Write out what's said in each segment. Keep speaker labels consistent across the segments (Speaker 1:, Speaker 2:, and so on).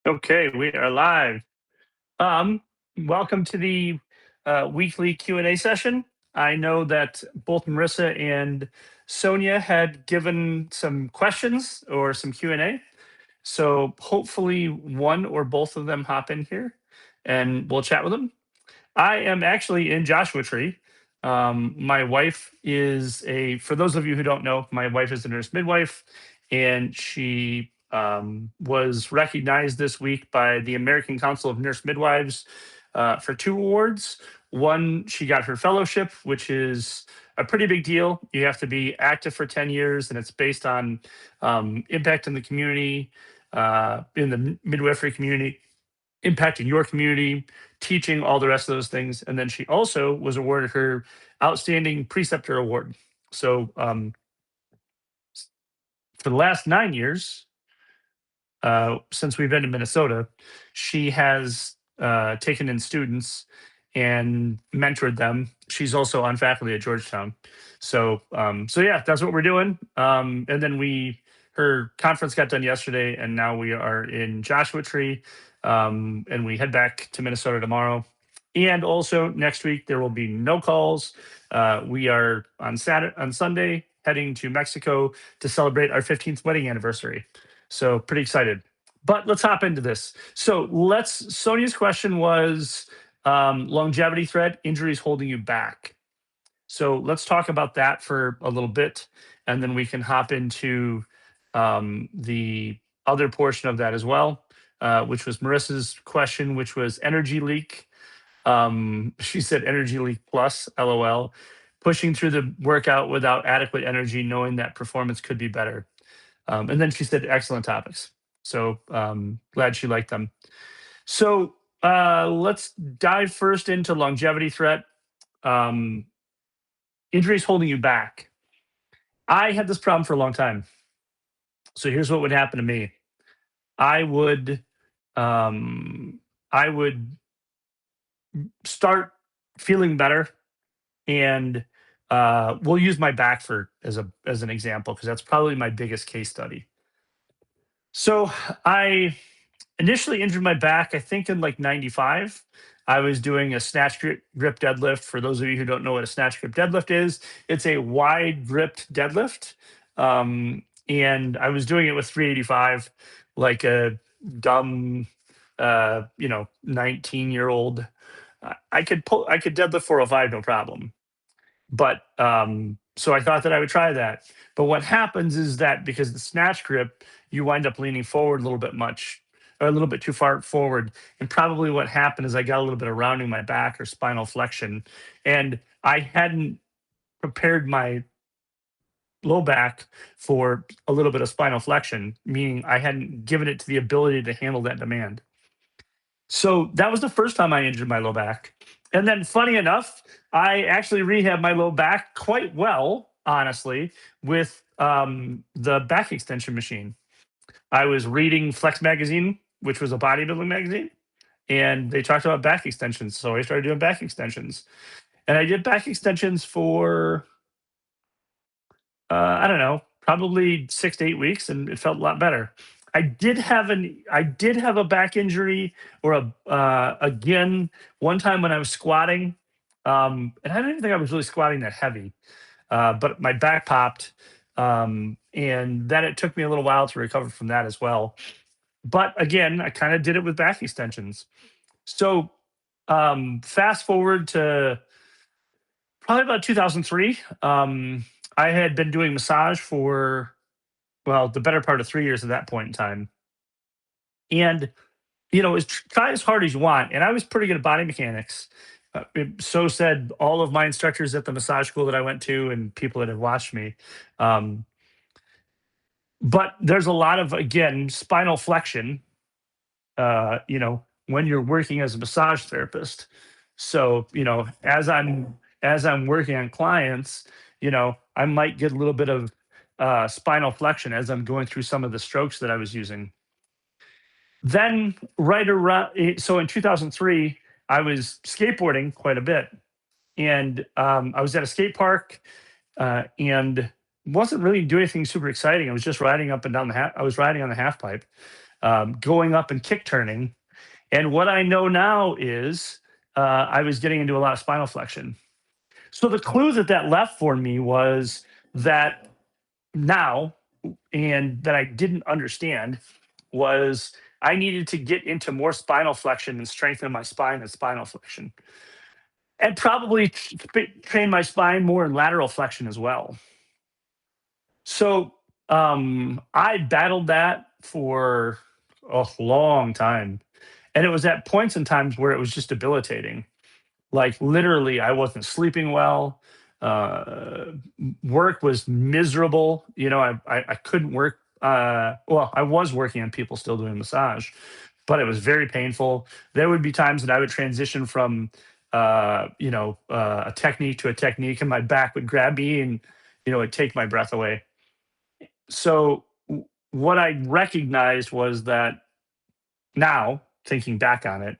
Speaker 1: Okay, we are live. Um, Welcome to the weekly Q&A session. I know that both Marissa and Sonia had given some questions or some Q&A. So hopefully one or both of them hop in here and we'll chat with them. I am actually in Joshua Tree. My wife is for those of you who don't know, my wife is a nurse midwife, and she was recognized this week by the American Council of Nurse Midwives for two awards. One, she got her fellowship, which is a pretty big deal. You have to be active for 10 years, and it's based on impact in the community, in the midwifery community, impacting your community, teaching, all the rest of those things. And then she also was awarded her Outstanding Preceptor Award. So for the last 9 years, since we've been in Minnesota, she has taken in students and mentored them. She's also on faculty at Georgetown. So yeah, that's what we're doing. And then her conference got done yesterday, and now we are in Joshua Tree, and we head back to Minnesota tomorrow. And also next week there will be no calls. We are on Sunday heading to Mexico to celebrate our 15th wedding anniversary. So pretty excited. But let's hop into this. Sonia's question was longevity threat, injuries holding you back. So let's talk about that for a little bit, and then we can hop into the other portion of that as well, which was Marissa's question, which was energy leak. She said energy leak plus, LOL. Pushing through the workout without adequate energy, knowing that performance could be better. And then she said excellent topics. So glad she liked them. So let's dive first into longevity threat. Injuries holding you back. I had this problem for a long time. So here's what would happen to me. I would I would start feeling better, and we'll use my back as an example because that's probably my biggest case study. So I initially injured my back, I think in like 95. I was doing a snatch grip deadlift. For those of you who don't know what a snatch grip deadlift is, it's a wide gripped deadlift. And I was doing it with 385, like a dumb, 19-year-old. I could deadlift 405, no problem. But so I thought that I would try that. But what happens is that because the snatch grip, you wind up leaning forward a little bit or a little bit too far forward. And probably what happened is I got a little bit of rounding my back or spinal flexion. And I hadn't prepared my low back for a little bit of spinal flexion, meaning I hadn't given it to the ability to handle that demand. So that was the first time I injured my low back. And then, funny enough, I actually rehabbed my low back quite well, honestly, with the back extension machine. I was reading Flex Magazine, which was a bodybuilding magazine, and they talked about back extensions. So I started doing back extensions. And I did back extensions for, I don't know, probably 6 to 8 weeks, and it felt a lot better. I did have a back injury or again one time when I was squatting, and I don't even think I was really squatting that heavy, but my back popped, and then it took me a little while to recover from that as well. But again, I kind of did it with back extensions. So fast forward to probably about 2003. I had been doing massage for, well, the better part of 3 years at that point in time. And, try as hard as you want. And I was pretty good at body mechanics. So said all of my instructors at the massage school that I went to and people that had watched me. But there's a lot of, again, spinal flexion, when you're working as a massage therapist. So, as I'm working on clients, I might get a little bit of spinal flexion as I'm going through some of the strokes that I was using. Then, right around, so in 2003, I was skateboarding quite a bit. And I was at a skate park, and wasn't really doing anything super exciting. I was just riding up and down the I was riding on the half pipe, going up and kick turning. And what I know now is I was getting into a lot of spinal flexion. So the clue that that left for me was that now, and that I didn't understand, was I needed to get into more spinal flexion and strengthen my spine and spinal flexion, and probably train my spine more in lateral flexion as well. So I battled that for a long time. And it was at points and times where it was just debilitating. Like literally, I wasn't sleeping well. Work was miserable. You know, I couldn't work. Well, I was working on people still doing massage, but it was very painful. There would be times that I would transition from, a technique to a technique, and my back would grab me, and it'd take my breath away. So what I recognized was that now, thinking back on it,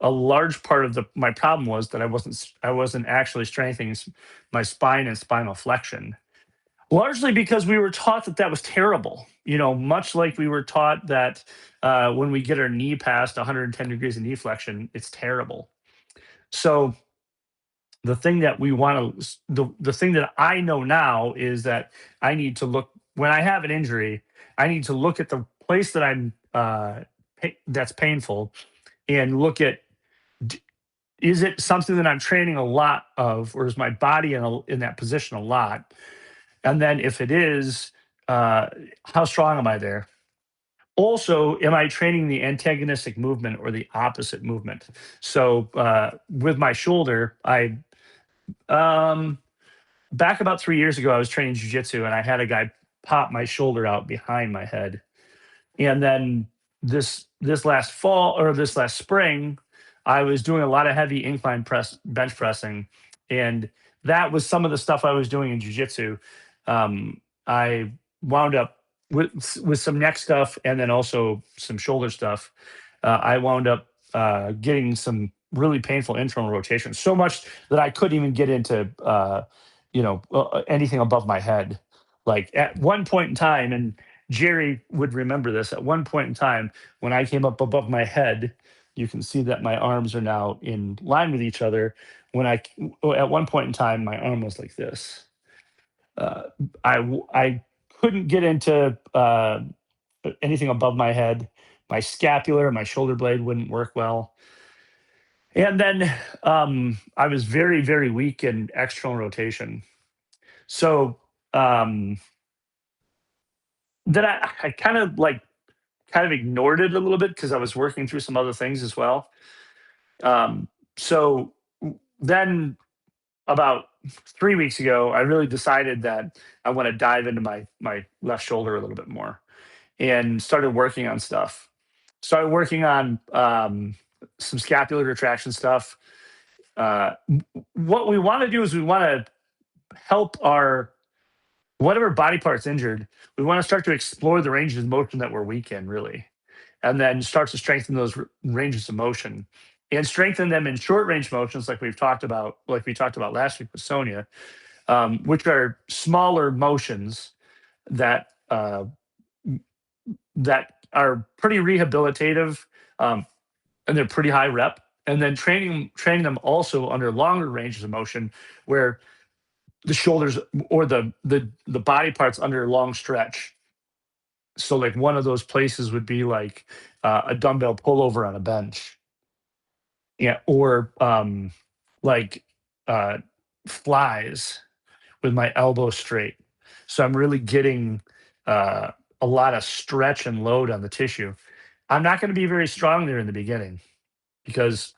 Speaker 1: a large part of the my problem was that I wasn't actually strengthening my spine and spinal flexion. Largely because we were taught that that was terrible. Much like we were taught that when we get our knee past 110 degrees of knee flexion, it's terrible. So the thing that we want to the thing that I know now is that I need to look when I have an injury. I need to look at the place that I'm that's painful, and look at, is it something that I'm training a lot of, or is my body in that position a lot? And then if it is, uh, how strong am I there? Also, am I training the antagonistic movement or the opposite movement? So with my shoulder, I um, back about 3 years ago, I was training jujitsu, and I had a guy pop my shoulder out behind my head. And then this last fall, or this last spring, I was doing a lot of heavy incline press, bench pressing, and that was some of the stuff I was doing in jujitsu. I wound up with some neck stuff, and then also some shoulder stuff. I wound up getting some really painful internal rotation, so much that I couldn't even get into anything above my head. Like at one point in time, and Jerry would remember this. At one point in time, when I came up above my head, you can see that my arms are now in line with each other. At one point in time, my arm was like this. Uh, I couldn't get into anything above my head. My scapular, my shoulder blade wouldn't work well. And then I was very, very weak in external rotation. So um, then I kind of ignored it a little bit because I was working through some other things as well. Um, so then about 3 weeks ago, I really decided that I want to dive into my left shoulder a little bit more, and started working on stuff. Started working on some scapular retraction stuff. What we want to do is we want to help our whatever body part's injured. We want to start to explore the ranges of motion that we're weak in, really, and then start to strengthen those ranges of motion, and strengthen them in short range motions, like we talked about last week with Sonia, which are smaller motions that that are pretty rehabilitative, um, and they're pretty high rep. And then training them also under longer ranges of motion, where the shoulders or the body parts under a long stretch. So like one of those places would be like a dumbbell pullover on a bench, yeah, or like uh, flies with my elbow straight. So I'm really getting uh, a lot of stretch and load on the tissue. I'm not going to be very strong there in the beginning because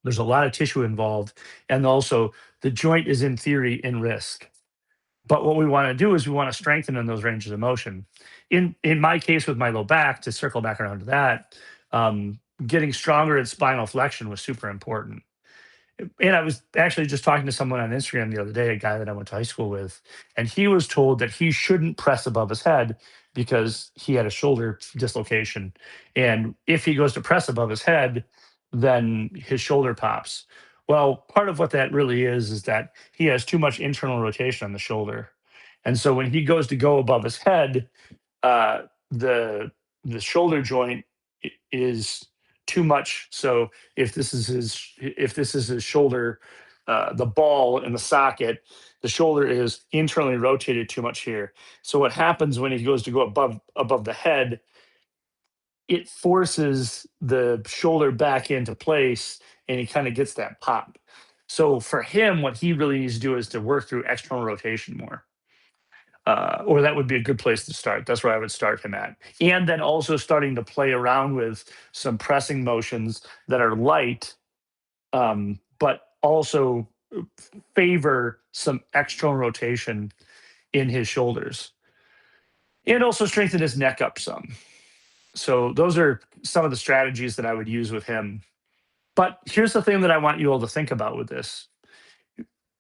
Speaker 1: there's a lot of tissue involved, and also the joint is in theory in risk. But what we want to do is we want to strengthen in those ranges of motion. In my case with my low back, to circle back around to that, getting stronger in spinal flexion was super important. And I was actually just talking to someone on Instagram the other day, a guy that I went to high school with, and he was told that he shouldn't press above his head because he had a shoulder dislocation. And if he goes to press above his head, then his shoulder pops. Well, part of what that really is that he has too much internal rotation on the shoulder. And so when he goes to go above his head, uh, the shoulder joint is too much. So if this is his shoulder, the ball in the socket, the shoulder is internally rotated too much here. So what happens when he goes to go above the head, it forces the shoulder back into place, and he kind of gets that pop. So for him, what he really needs to do is to work through external rotation more, or that would be a good place to start. That's where I would start him at. And then also starting to play around with some pressing motions that are light, but also favor some external rotation in his shoulders, and also strengthen his neck up some. So those are some of the strategies that I would use with him. But here's the thing that I want you all to think about with this: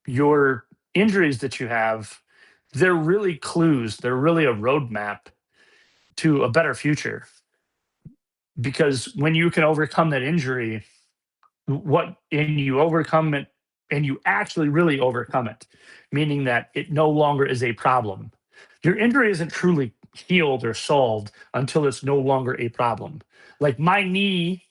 Speaker 1: your injuries that you have, they're really clues. They're really a roadmap to a better future. Because when you can overcome that injury, and you overcome it, and you actually really overcome it, meaning that it no longer is a problem. Your injury isn't truly healed or solved until it's no longer a problem. Like my knee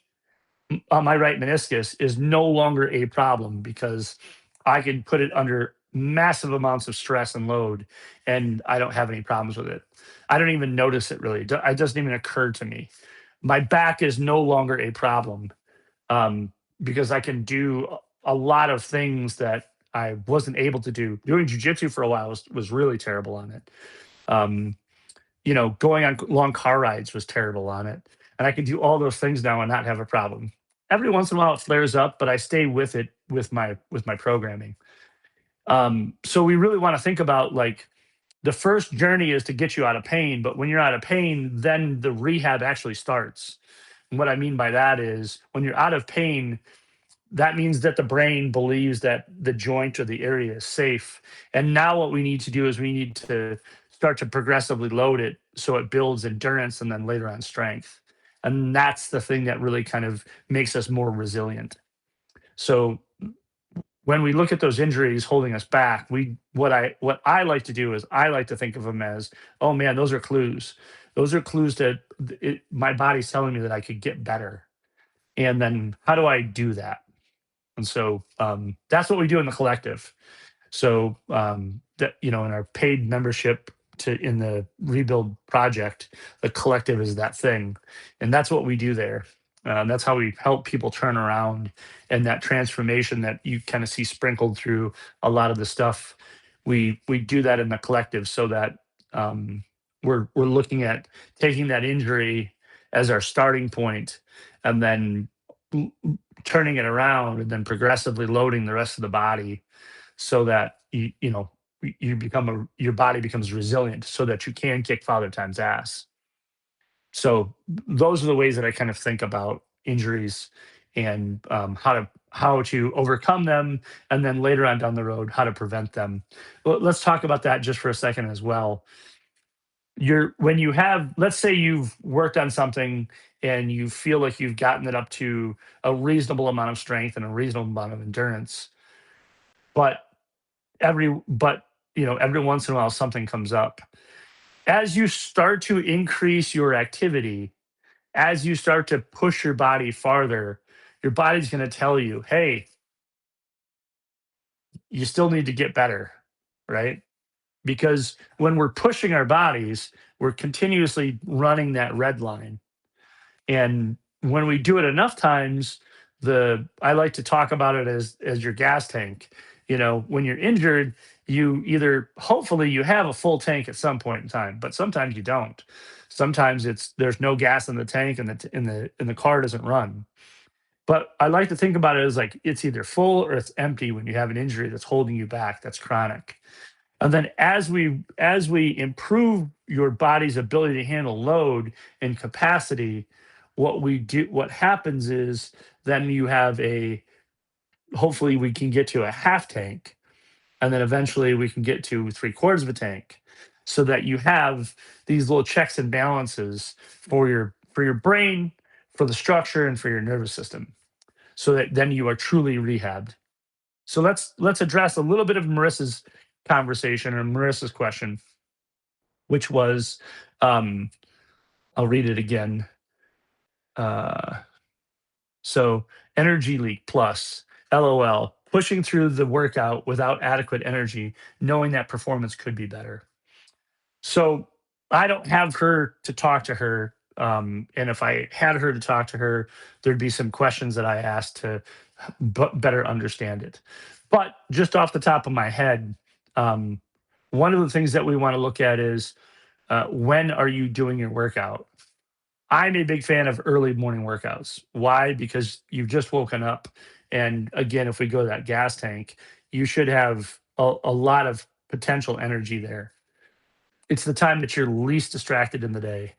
Speaker 1: on my right meniscus is no longer a problem because I can put it under massive amounts of stress and load, and I don't have any problems with it. I don't even notice it really. It doesn't even occur to me. My back is no longer a problem, um, because I can do a lot of things that I wasn't able to do. Doing jujitsu for a while was really terrible on it. Um, going on long car rides was terrible on it. And I can do all those things now and not have a problem. Every once in a while it flares up, but I stay with it with my programming. So we really want to think about, like, the first journey is to get you out of pain, but when you're out of pain, then the rehab actually starts. And what I mean by that is when you're out of pain, that means that the brain believes that the joint or the area is safe. And now what we need to do is we need to start to progressively load it so it builds endurance and then later on strength. And that's the thing that really kind of makes us more resilient. So when we look at those injuries holding us back, what I like to do is I like to think of them as, oh man, those are clues. Those are clues that my body's telling me that I could get better. And then how do I do that? And so that's what we do in the collective. So that, in our paid membership in the rebuild project, the collective is that thing, and that's what we do there. That's how we help people turn around, and that transformation that you kind of see sprinkled through a lot of the stuff. We do that in the collective, so that we're looking at taking that injury as our starting point, and then turning it around, and then progressively loading the rest of the body so that your body becomes resilient so that you can kick Father Time's ass. So those are the ways that I kind of think about injuries, and how to overcome them, and then later on down the road how to prevent them. Let's talk about that just for a second as well. When you have, let's say you've worked on something and you feel like you've gotten it up to a reasonable amount of strength and a reasonable amount of endurance, but every once in a while something comes up. As you start to increase your activity, as you start to push your body farther, your body's going to tell you, hey, you still need to get better, right? Because when we're pushing our bodies, we're continuously running that red line. And when we do it enough times, I like to talk about it as your gas tank. When you're injured, you either, hopefully you have a full tank at some point in time, but sometimes you don't. Sometimes there's no gas in the tank, and the car doesn't run. But I like to think about it as like it's either full or it's empty when you have an injury that's holding you back, that's chronic. And then as we improve your body's ability to handle load and capacity, what happens is then you have hopefully we can get to a half tank, and then eventually we can get to three-quarters of a tank, so that you have these little checks and balances for your brain, for the structure, and for your nervous system, so that then you are truly rehabbed. So let's address a little bit of Marissa's conversation or Marissa's question, which was, um, I'll read it again. Uh, so energy leak plus, LOL, pushing through the workout without adequate energy, knowing that performance could be better. So I don't have her to talk to her. And if I had her to talk to her, there'd be some questions that I asked to better understand it. But just off the top of my head, um, one of the things that we want to look at is when are you doing your workout? I'm a big fan of early morning workouts. Why? Because you've just woken up. And again, if we go to that gas tank, you should have a lot of potential energy there. It's the time that you're least distracted in the day.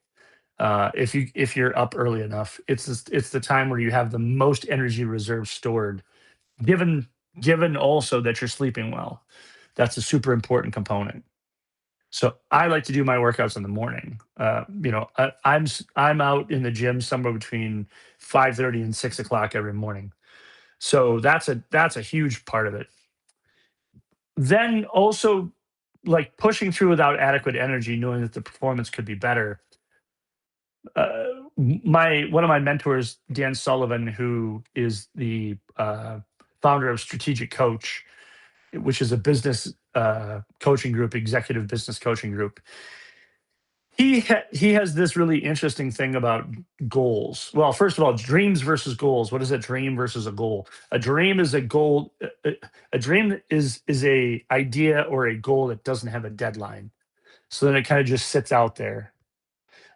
Speaker 1: If you're up early enough, it's the time where you have the most energy reserve stored. Given given also that you're sleeping well, that's a super important component. So I like to do my workouts in the morning. I'm out in the gym somewhere between 5:30 and 6 o'clock every morning. So that's a huge part of it. Then also like pushing through without adequate energy, knowing that the performance could be better. My One of my mentors, Dan Sullivan, who is the founder of Strategic Coach, which is a business coaching group, executive business coaching group. He has this really interesting thing about goals. Well, first of all, dreams versus goals. What is a dream versus a goal? A dream is a goal. A dream is a idea or a goal that doesn't have a deadline. So then it kind of just sits out there.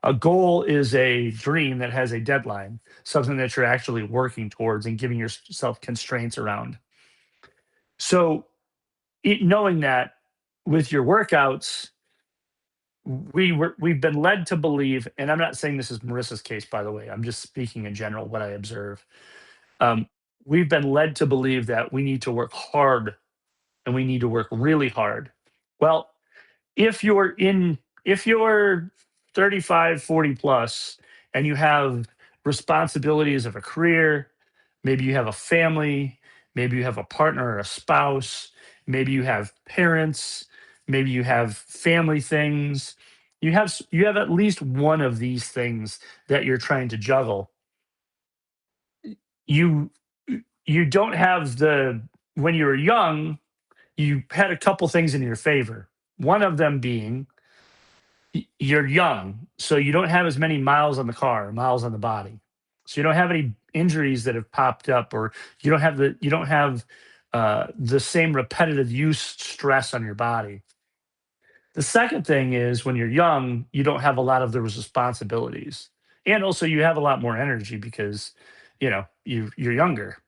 Speaker 1: A goal is a dream that has a deadline, something that you're actually working towards and giving yourself constraints around. So, knowing that with your workouts, we've been led to believe, and I'm not saying this is Marissa's case, by the way. I'm just speaking in general what I observe. Um, we've been led to believe that we need to work hard and we need to work really hard. Well, if you're 35, 40 plus and you have responsibilities of a career, maybe you have a family, maybe you have a partner or a spouse, maybe you have parents, maybe you have family things, you have at least one of these things that you're trying to juggle. You you don't have the when you were young, you had a couple things in your favor. One of them being you're young, so you don't have as many miles on the car, miles on the body. So you don't have any injuries that have popped up, or you don't have the same repetitive use stress on your body. The second thing is when you're young, you don't have a lot of those responsibilities, and also you have a lot more energy because you're younger.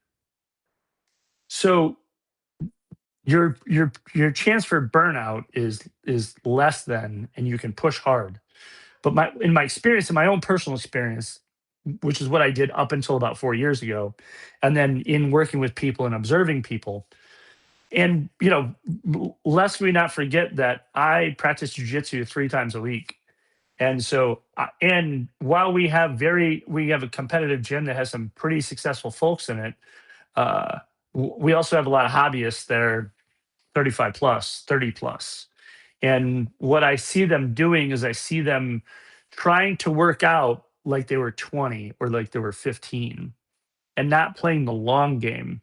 Speaker 1: So your chance for burnout is less than, and you can push hard. But in my experience, in my own personal experience, which is what I did up until about 4 years ago, and then in working with people and observing people, and lest we not forget that I practice jujitsu 3 times a week, and so and while we have a competitive gym that has some pretty successful folks in it, uh, we also have a lot of hobbyists that are 35 plus, 30 plus. And what I see them doing is I see them trying to work out like they were 20 or like they were 15 and not playing the long game,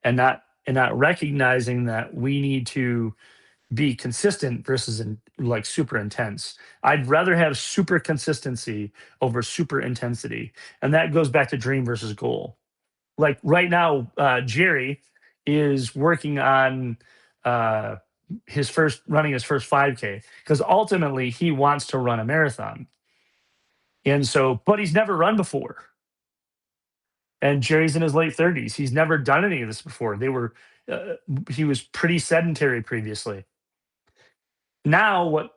Speaker 1: and not recognizing that we need to be consistent versus like super intense. I'd rather have super consistency over super intensity. And that goes back to dream versus goal. Like right now, Jerry is working on uh, running his first 5K because ultimately he wants to run a marathon. And so, but he's never run before. And Jerry's in his late 30s. He's never done any of this before. Uh, he was pretty sedentary previously. Now, what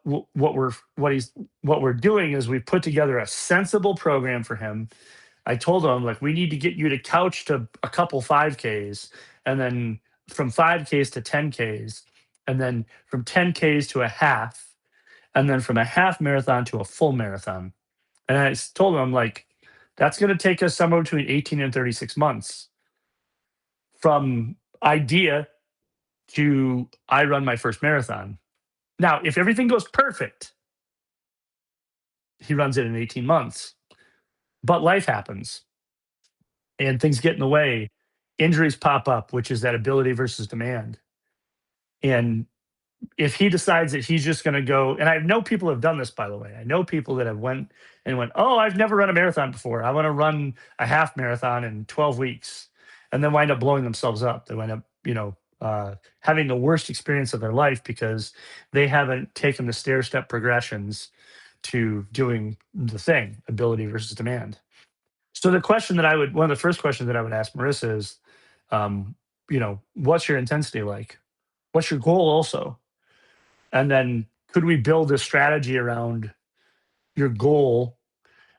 Speaker 1: we're doing is we've put together a sensible program for him. I told him, like, we need to get you to couch to a couple 5Ks, and then from 5Ks to 10Ks, and then from 10Ks to a half, and then from a half marathon to a full marathon. And told him, I'm like, that's going to take us somewhere between 18 and 36 months from idea to I run my first marathon. Now, if everything goes perfect, he runs it in 18 months. But life happens and things get in the way. Injuries pop up, which is that ability versus demand. And if he decides that he's just going to go, and I know people have done this, by the way. I know people that have went, oh, I've never run a marathon before. I want to run a half marathon in 12 weeks, and then wind up blowing themselves up. They wind up, having the worst experience of their life because they haven't taken the stair step progressions to doing the thing, ability versus demand. So one of the first questions that I would ask Marissa is, um, what's your intensity like? What's your goal also? And then could we build a strategy around your goal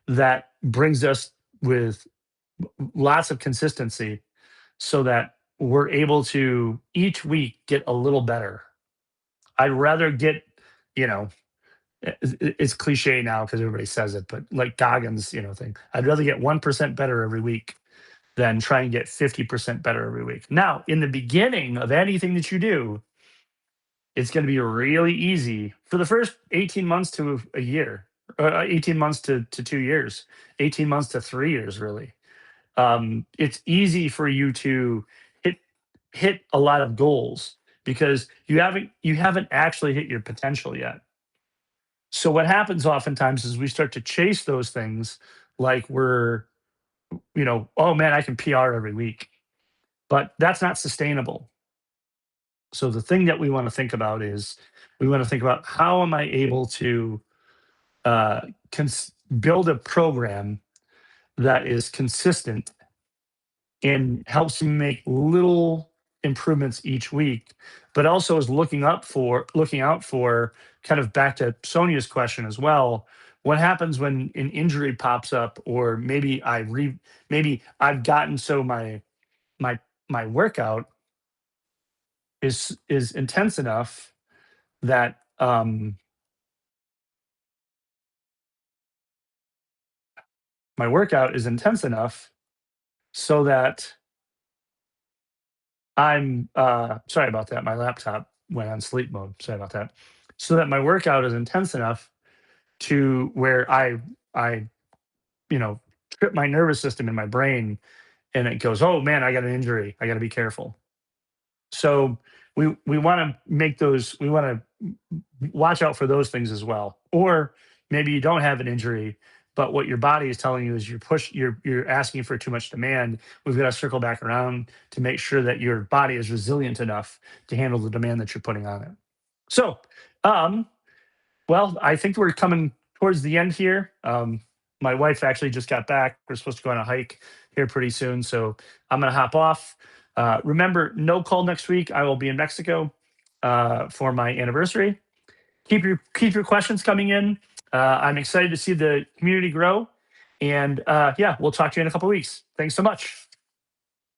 Speaker 1: that brings us with lots of consistency so that we're able to each week get a little better? I'd rather get, you know, it's cliche now because everybody says it, but like Goggins, thing. I'd rather get 1% better every week than try and get 50% better every week. Now, in the beginning of anything that you do, it's going to be really easy for the first 18 months to a year, 18 months to 2 years, 18 months to 3 years, really. It's easy for you to hit a lot of goals because you haven't actually hit your potential yet. So what happens oftentimes is we start to chase those things like oh man, I can PR every week, but that's not sustainable. So the thing that we want to think about is we want to think about how am I able to uh, build a program that is consistent and helps me make little improvements each week, but also is looking out for kind of back to Sonia's question as well. What happens when an injury pops up, or maybe I've gotten so my my workout is intense enough that my workout is intense enough so that I'm sorry about that. My laptop went on sleep mode. Sorry about that. So that my workout is intense enough to where I trip my nervous system in my brain and it goes, oh man, I got an injury. I got to be careful. So we want to make those. We want to watch out for those things as well. Or maybe you don't have an injury, but what your body is telling you is you're asking for too much demand. We've got to circle back around to make sure that your body is resilient enough to handle the demand that you're putting on it. So, um, well, I think we're coming towards the end here. My wife actually just got back. We're supposed to go on a hike here pretty soon, so I'm going to hop off. Remember, no call next week. I will be in Mexico for my anniversary. Keep your questions coming in. I'm excited to see the community grow, and yeah, we'll talk to you in a couple of weeks. Thanks so much.